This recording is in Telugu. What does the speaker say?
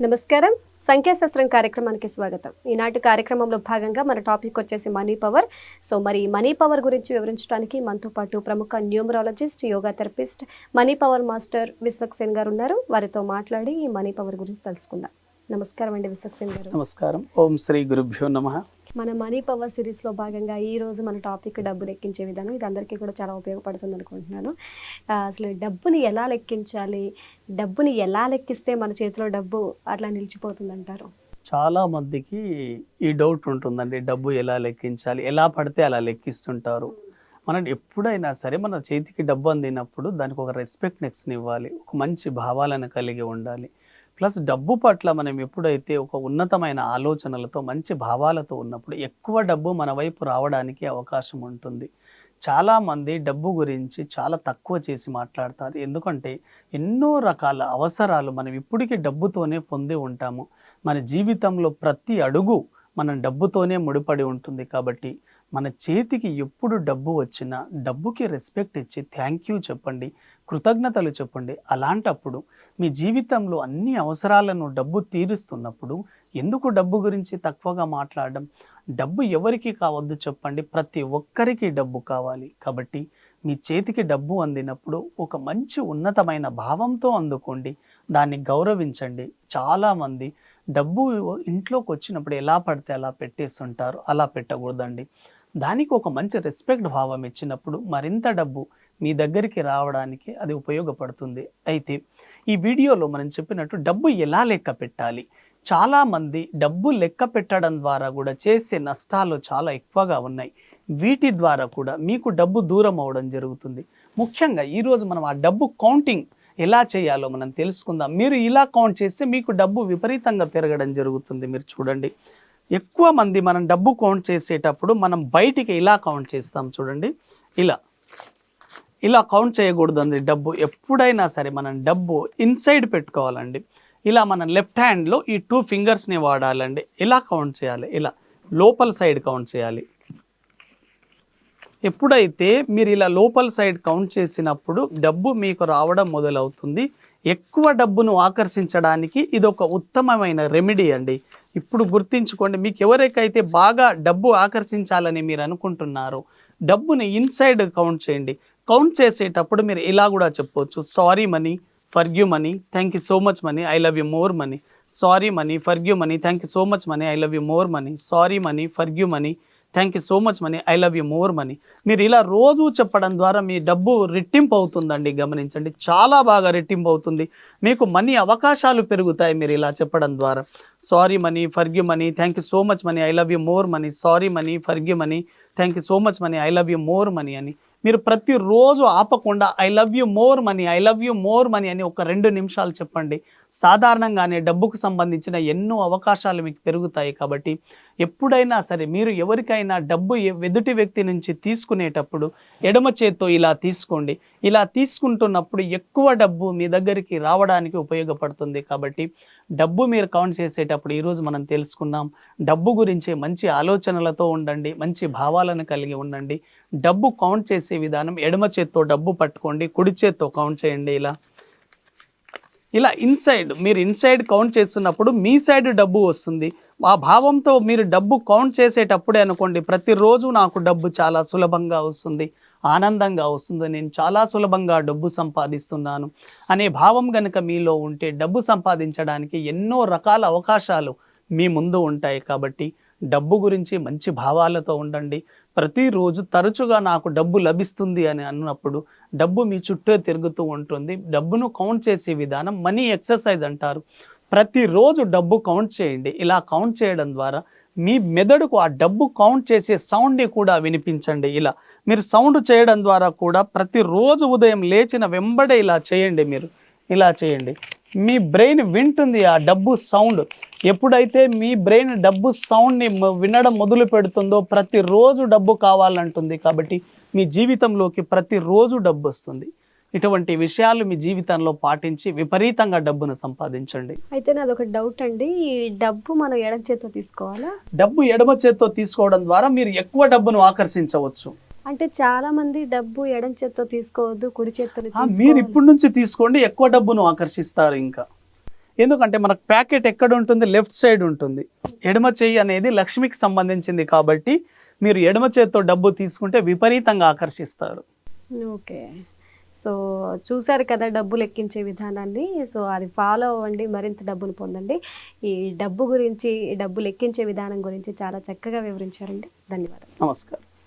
నమస్కారం. సంఖ్యాశాస్త్రం కార్యక్రమానికి స్వాగతం. ఈనాటి కార్యక్రమంలో భాగంగా మన టాపిక్ వచ్చేసి మనీ పవర్. సో మరి మనీ పవర్ గురించి వివరించడానికి మనతో పాటు ప్రముఖ numerologist, yoga therapist, money power master Vishwaksen గారు ఉన్నారు. వారితో మాట్లాడి ఈ మనీ పవర్ గురించి తెలుసుకుందాం. నమస్కారం అండి విశ్వక్సేన్ గారు. నమస్కారం. ఓం శ్రీ గురుభ్యో నమః. మన మనీ పవర్ సిరీస్లో భాగంగా ఈ రోజు మన టాపిక్ డబ్బు లెక్కించే విధానం. ఇది అందరికీ కూడా చాలా ఉపయోగపడుతుంది అనుకుంటున్నాను. అసలు డబ్బుని ఎలా లెక్కించాలి, డబ్బుని ఎలా లెక్కిస్తే మన చేతిలో డబ్బు అట్లా నిలిచిపోతుంది అంటారు? చాలా మందికి ఈ డౌట్ ఉంటుందండి, డబ్బు ఎలా లెక్కించాలి, ఎలా పడితే అలా లెక్కిస్తుంటారు. మనం ఎప్పుడైనా సరే మన చేతికి డబ్బు అందినప్పుడు దానికి ఒక రెస్పెక్ట్నెస్ని ఇవ్వాలి, ఒక మంచి భావాలను కలిగి ఉండాలి. ప్లస్ డబ్బు పట్ల మనం ఎప్పుడైతే ఒక ఉన్నతమైన ఆలోచనలతో మంచి భావాలతో ఉన్నప్పుడు ఎక్కువ డబ్బు మన వైపు రావడానికి అవకాశం ఉంటుంది. చాలామంది డబ్బు గురించి చాలా తక్కువ చేసి మాట్లాడతారు. ఎందుకంటే ఎన్నో రకాల అవసరాలు మనం ఇప్పటికీ డబ్బుతోనే పొంది ఉంటాము. మన జీవితంలో ప్రతి అడుగు మనం డబ్బుతోనే ముడిపడి ఉంటుంది. కాబట్టి మన చేతికి ఎప్పుడు డబ్బు వచ్చినా డబ్బుకి రెస్పెక్ట్ ఇచ్చి థ్యాంక్ యూ చెప్పండి, కృతజ్ఞతలు చెప్పండి. అలాంటప్పుడు మీ జీవితంలో అన్ని అవసరాలను డబ్బు తీరుస్తున్నప్పుడు ఎందుకు డబ్బు గురించి తక్కువగా మాట్లాడడం? డబ్బు ఎవరికి కావద్దు చెప్పండి, ప్రతి ఒక్కరికి డబ్బు కావాలి. కాబట్టి మీ చేతికి డబ్బు అందినప్పుడు ఒక మంచి ఉన్నతమైన భావంతో అందుకోండి, దాన్ని గౌరవించండి. చాలామంది డబ్బు ఇంట్లోకి వచ్చినప్పుడు ఎలా పడితే అలా పెట్టేస్తుంటారు. అలా పెట్టకూడదండి. దానికి ఒక మంచి రెస్పెక్ట్ భావం ఇచ్చినప్పుడు మరింత డబ్బు మీ దగ్గరికి రావడానికి అది ఉపయోగపడుతుంది. అయితే ఈ వీడియోలో మనం చెప్పినట్టు డబ్బు ఎలా లెక్క పెట్టాలి, చాలామంది డబ్బు లెక్క పెట్టడం ద్వారా కూడా చేసే నష్టాలు చాలా ఎక్కువగా ఉన్నాయి. వీటి ద్వారా కూడా మీకు డబ్బు దూరం అవడం జరుగుతుంది. ముఖ్యంగా ఈరోజు మనం ఆ డబ్బు కౌంటింగ్ ఎలా చేయాలో మనం తెలుసుకుందాం. మీరు ఇలా కౌంట్ చేస్తే మీకు డబ్బు విపరీతంగా పెరగడం జరుగుతుంది. మీరు చూడండి, ఎక్కువ మంది మనం డబ్బు కౌంట్ చేసేటప్పుడు మనం బయటికి ఇలా కౌంట్ చేస్తాం. చూడండి, ఇలా కౌంట్ చేయకూడదండి. డబ్బు ఎప్పుడైనా సరే మనం డబ్బు ఇన్సైడ్ పెట్టుకోవాలండి. ఇలా మనం లెఫ్ట్ హ్యాండ్లో ఈ 2 ఫింగర్స్ని వాడాలండి. ఇలా కౌంట్ చేయాలి, ఇలా లోపల సైడ్ కౌంట్ చేయాలి. ఎప్పుడైతే మీరు ఇలా లోపల సైడ్ కౌంట్ చేసినప్పుడు డబ్బు మీకు రావడం మొదలవుతుంది. ఎక్కువ డబ్బును ఆకర్షించడానికి ఇది ఒక ఉత్తమమైన రెమెడీ అండి. ఇప్పుడు గుర్తించుకోండి, మీకు ఎవరికైతే బాగా డబ్బు ఆకర్షించాలని మీరు అనుకుంటున్నారో డబ్బుని ఇన్సైడ్ కౌంట్ చేయండి. కౌంట్ చేసేటప్పుడు మీరు ఇలా కూడా చెప్పవచ్చు, sorry money, ఫర్గ్యూ money, thank you so much money, I love you more money. Sorry money, ఫర్గ్యూ money, thank you so much money, I love you more money. Sorry money, ఫర్గ్యూ money, thank you so much money, I love you more money. మీరు ఇలా రోజు చెప్పడం ద్వారా మీ డబ్బు రెట్టింపు అవుతుందండి. గమనించండి, చాలా బాగా రెట్టింపు అవుతుంది. మీకు మనీ అవకాశాలు పెరుగుతాయి మీరు ఇలా చెప్పడం ద్వారా. Sorry money, ఫర్గ్యూ money, thank you so much money, I love you more money. Sorry money, ఫర్గ్యూ money, thank you so much money, I love you more money అని మీరు ప్రతిరోజు ఆపకుండా I love you more money, I love you more money అని ఒక 2 నిమిషాలు చెప్పండి. సాధారణంగానే డబ్బుకు సంబంధించిన ఎన్నో అవకాశాలు మీకు పెరుగుతాయి. కాబట్టి ఎప్పుడైనా సరే మీరు ఎవరికైనా డబ్బు ఎదుటి వ్యక్తి నుంచి తీసుకునేటప్పుడు ఎడమ చేత్తో ఇలా తీసుకోండి. ఇలా తీసుకుంటున్నప్పుడు ఎక్కువ డబ్బు మీ దగ్గరికి రావడానికి ఉపయోగపడుతుంది. కాబట్టి డబ్బు మీరు కౌంట్ చేసేటప్పుడు ఈరోజు మనం తెలుసుకున్నాం, డబ్బు గురించి మంచి ఆలోచనలతో ఉండండి, మంచి భావాలను కలిగి ఉండండి. డబ్బు కౌంట్ చేసే విధానం, ఎడమ చేత్తో డబ్బు పట్టుకోండి, కుడి చేత్తో కౌంట్ చేయండి. ఇలా మీరు ఇన్సైడ్ కౌంట్ చేస్తున్నప్పుడు మీ సైడ్ డబ్బు వస్తుంది. ఆ భావంతో మీరు డబ్బు కౌంట్ చేసేటప్పుడే అనుకోండి, ప్రతిరోజు నాకు డబ్బు చాలా సులభంగా వస్తుంది, ఆనందంగా వస్తుంది, నేను చాలా సులభంగా డబ్బు సంపాదిస్తున్నాను అనే భావం కనుక మీలో ఉంటే డబ్బు సంపాదించడానికి ఎన్నో రకాల అవకాశాలు మీ ముందు ఉంటాయి. కాబట్టి డబ్బు గురించి మంచి భావాలతో ఉండండి. ప్రతిరోజు తరచుగా నాకు డబ్బు లభిస్తుంది అని అన్నప్పుడు డబ్బు మీ చుట్టూ తిరుగుతూ ఉంటుంది. డబ్బును కౌంట్ చేసే విధానం మనీ ఎక్సర్సైజ్ అంటారు. ప్రతిరోజు డబ్బు కౌంట్ చేయండి. ఇలా కౌంట్ చేయడం ద్వారా మీ మెదడుకు ఆ డబ్బు కౌంట్ చేసే సౌండ్ని కూడా వినిపించండి. ఇలా మీరు సౌండ్ చేయడం ద్వారా కూడా ప్రతిరోజు ఉదయం లేచిన వెంబడే ఇలా చేయండి. మీరు ఇలా చేయండి, మీ బ్రెయిన్ వింటుంది ఆ డబ్బు సౌండ్. ఎప్పుడైతే మీ బ్రెయిన్ డబ్బు సౌండ్ని వినడం మొదలు పెడుతుందో ప్రతిరోజు డబ్బు కావాలంటుంది. కాబట్టి మీ జీవితంలోకి ప్రతిరోజు డబ్బు వస్తుంది. ఇటువంటి విషయాలు మీ జీవితంలో పాటించి విపరీతంగా డబ్బును సంపాదించండి. అయితే నాది ఒక డౌట్ అండి, ఈ డబ్బు మనం ఎడమ చేత్తో తీసుకోవాలా? డబ్బు ఎడమ చేత్తో తీసుకోవడం ద్వారా మీరు ఎక్కువ డబ్బును ఆకర్షించవచ్చు. అంటే చాలా మంది డబ్బు ఎడం చేత్తో తీసుకోవద్దు, కుడి చేత్తో మీరు ఇప్పటి నుంచి తీసుకోండి, ఎక్కువ డబ్బును ఆకర్షిస్తారు. ఇంకా ఎందుకంటే మనకు ప్యాకెట్ ఎక్కడ ఉంటుంది, లెఫ్ట్ సైడ్ ఉంటుంది. ఎడమ చెయ్యి అనేది లక్ష్మికి సంబంధించింది కాబట్టి మీరు ఎడమ చేతితో డబ్బు తీసుకుంటే విపరీతంగా ఆకర్షిస్తారు. ఓకే. సో చూసారు కదా డబ్బు లెక్కించే విధానాన్ని. సో అది ఫాలో అవ్వండి, మరింత డబ్బులు పొందండి. ఈ డబ్బు గురించి, డబ్బు లెక్కించే విధానం గురించి చాలా చక్కగా వివరించారండి. ధన్యవాదాలు. నమస్కారం.